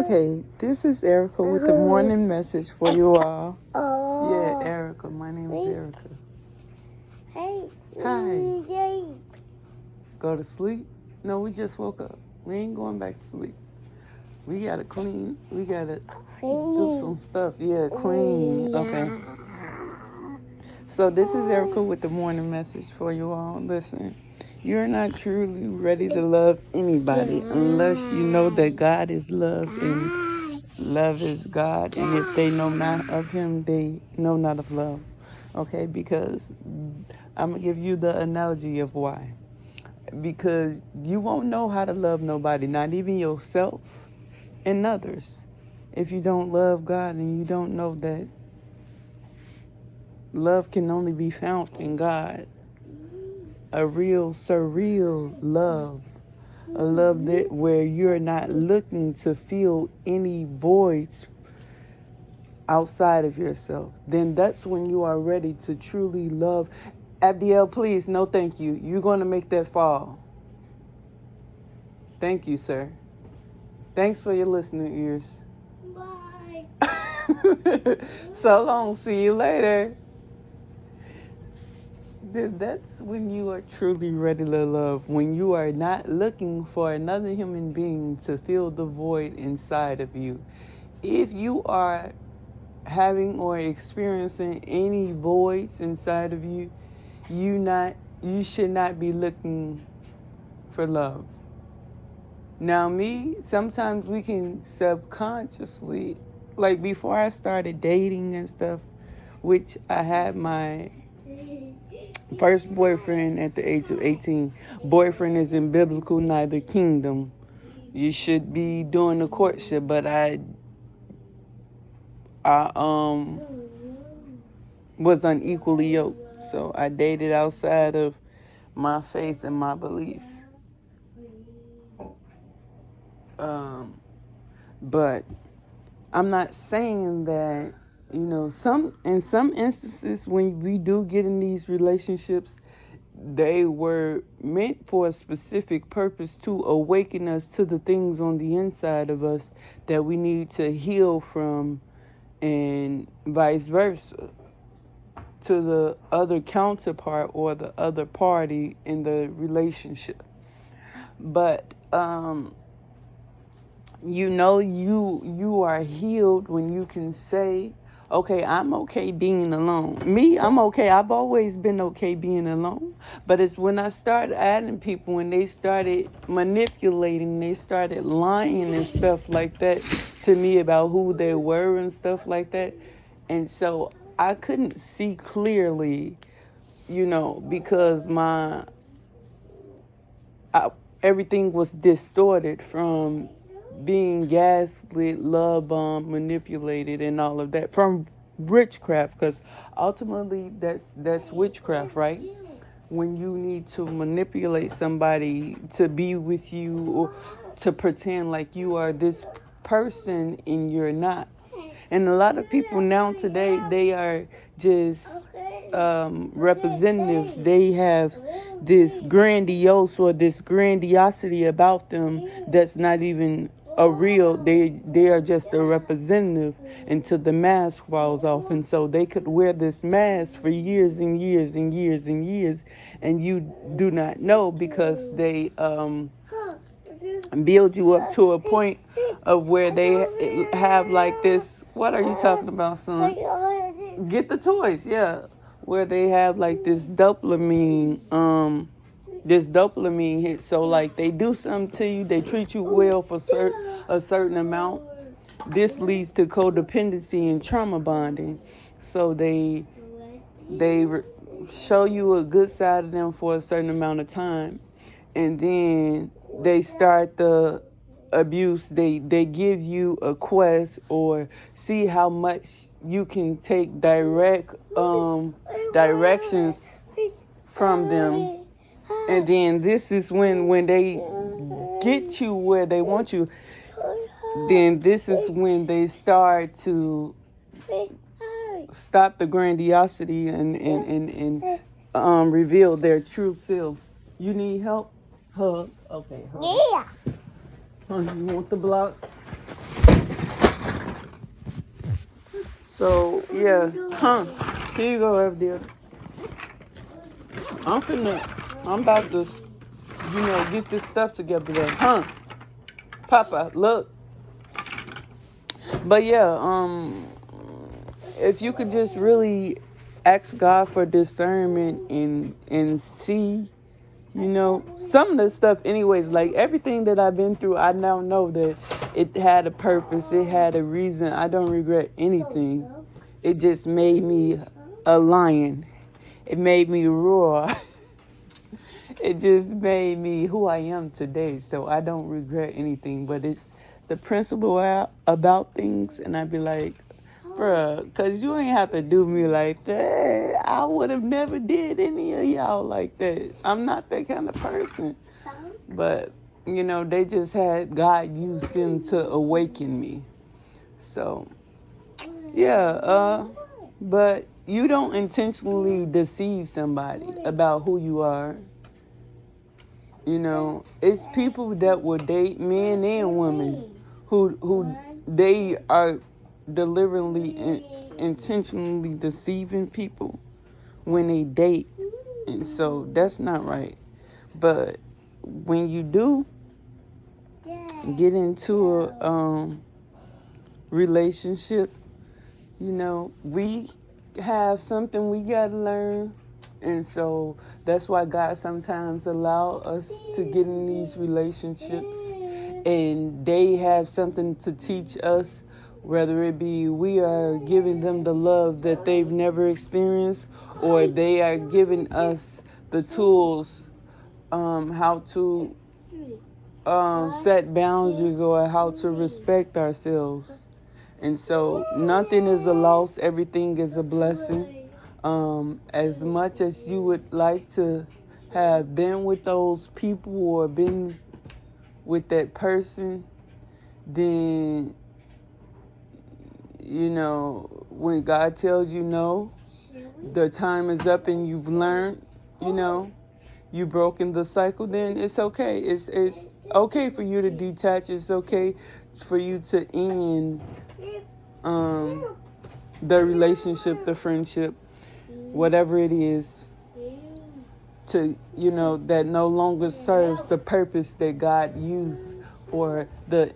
Okay, this is Erica with the morning message for you all. Yeah, Erica. My name is Erica. Hey. Hi. Go to sleep? No, we just woke up. We ain't going back to sleep. We gotta clean. We gotta do some stuff. Yeah, clean. Okay. So this is Erica with the morning message for you all. Listen, you're not truly ready to love anybody unless you know that God is love and love is God. And if they know not of him, they know not of love. Okay, because I'm going to give you the analogy of why. Because you won't know how to love nobody, not even yourself and others, if you don't love God and you don't know that love can only be found in God. A real, surreal love. A love that where you're not looking to fill any voids outside of yourself. Then that's when you are ready to truly love. Abdiel, please, no thank you. You're going to make that fall. Thank you, sir. Thanks for your listening ears. Bye. So long. See you later. That's when you are truly ready to love. When you are not looking for another human being to fill the void inside of you. If you are having or experiencing any voids inside of you, you should not be looking for love. Now me, sometimes we can subconsciously, like before I started dating and stuff, which I had my first boyfriend at the age of 18. Boyfriend is in biblical neither kingdom. You should be doing the courtship, but I was unequally yoked. So I dated outside of my faith and my beliefs. But I'm not saying that, in some instances when we do get in these relationships, they were meant for a specific purpose to awaken us to the things on the inside of us that we need to heal from, and vice versa to the other counterpart or the other party in the relationship. But you are healed when you can say, okay, I'm okay being alone. Me, I'm okay. I've always been okay being alone. But it's when I started adding people, when they started manipulating, they started lying and stuff like that to me about who they were and stuff like that. And so I couldn't see clearly, because everything was distorted from being gaslit, love bombed, manipulated, and all of that from witchcraft. Because ultimately, that's witchcraft, right? When you need to manipulate somebody to be with you or to pretend like you are this person and you're not. And a lot of people now today, they are just representatives. They have this grandiose or this grandiosity about them that's not even a real. They are just a representative until the mask falls off. And so they could wear this mask for years and years and years and years, and you do not know because they build you up to a point of where they have like this. What are you talking about, son? Get the toys, yeah. Where they have like this dopamine hit. So like they do something to you, they treat you well for a certain amount. This leads to codependency and trauma bonding. So they show you a good side of them for a certain amount of time, and then they start the abuse. They give you a quest or see how much you can take directions from them, and then this is when they get you where they want you. Then this is when they start to stop the grandiosity and reveal their true selves. You need help? Hug. Okay. Hug. Yeah. You want the blocks? So yeah, here you go, FDL. I'm about to, get this stuff together there, Papa, look. But yeah, if you could just really ask God for discernment and see, some of the stuff anyways, like everything that I've been through, I now know that it had a purpose, it had a reason. I don't regret anything. It just made me a lion. It made me roar. It just made me who I am today. So I don't regret anything, but it's the principle about things. And I'd be like, bruh, because you ain't have to do me like that. I would have never did any of y'all like that. I'm not that kind of person. But, they just had God use them to awaken me. So, yeah, but you don't intentionally deceive somebody about who you are. It's people that will date men and women who they are deliberately intentionally deceiving people when they date. And so that's not right. But when you do get into a relationship, we have something we got to learn. And so that's why God sometimes allow us to get in these relationships, and they have something to teach us, whether it be we are giving them the love that they've never experienced, or they are giving us the tools, how to set boundaries or how to respect ourselves. And so nothing is a loss. Everything is a blessing. As much as you would like to have been with those people or been with that person, then, when God tells you no, the time is up and you've learned, you've broken the cycle, then it's okay. It's okay for you to detach. It's okay for you to end the relationship, the friendship, whatever it is, to, that no longer serves the purpose that God used for the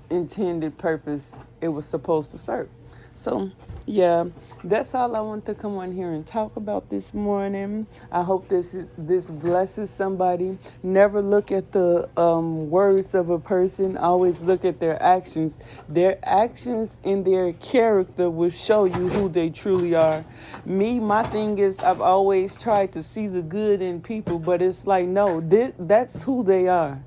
intended purpose it was supposed to serve. So, yeah, that's all I want to come on here and talk about this morning. I hope this blesses somebody. Never look at the words of a person. Always look at their actions. Their actions and their character will show you who they truly are. My thing is, I've always tried to see the good in people, but it's like, no, that's who they are.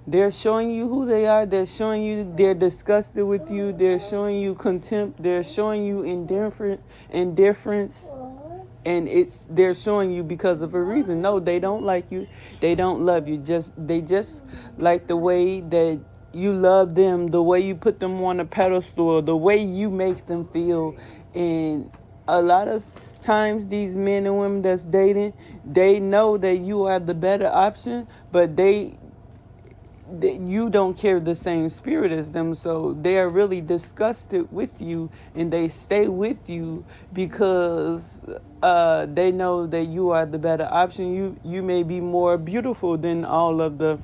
They're showing you who they are. They're showing you they're disgusted with you. They're showing you contempt. They're showing you indifference. And they're showing you because of a reason. No, they don't like you. They don't love you. They just like the way that you love them, the way you put them on a pedestal, the way you make them feel. And a lot of times these men and women that's dating, they know that you are the better option, but you don't carry the same spirit as them, so they are really disgusted with you, and they stay with you because they know that you are the better option. You may be more beautiful than all of the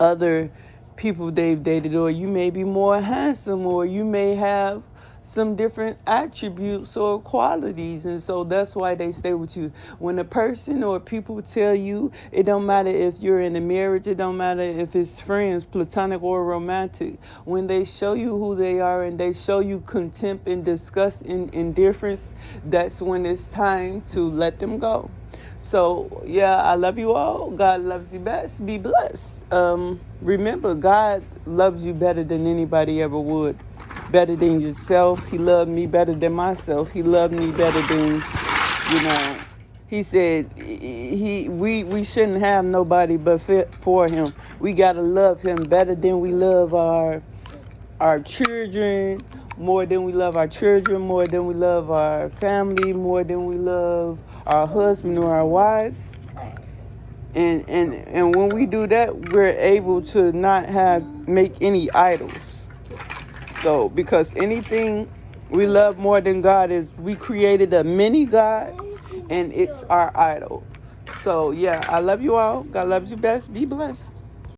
other people they've dated, or you may be more handsome, or you may have some different attributes or qualities, and so that's why they stay with you. When a person or people tell you, it don't matter if you're in a marriage, it don't matter if it's friends, platonic or romantic, when they show you who they are and they show you contempt and disgust and indifference, that's when it's time to let them go. So, yeah, I love you all. God loves you best. Be blessed. Remember, God loves you better than anybody ever would. Better than yourself. He loved me better than myself. He loved me better than, he said we shouldn't have nobody but for him. We got to love him better than we love our children, more than we love our children, more than we love our family, more than we love our husband or our wives. And when we do that, we're able to not make any idols. So, because anything we love more than God is. We created a mini God, and it's our idol. So, yeah, I love you all. God loves you best. Be blessed.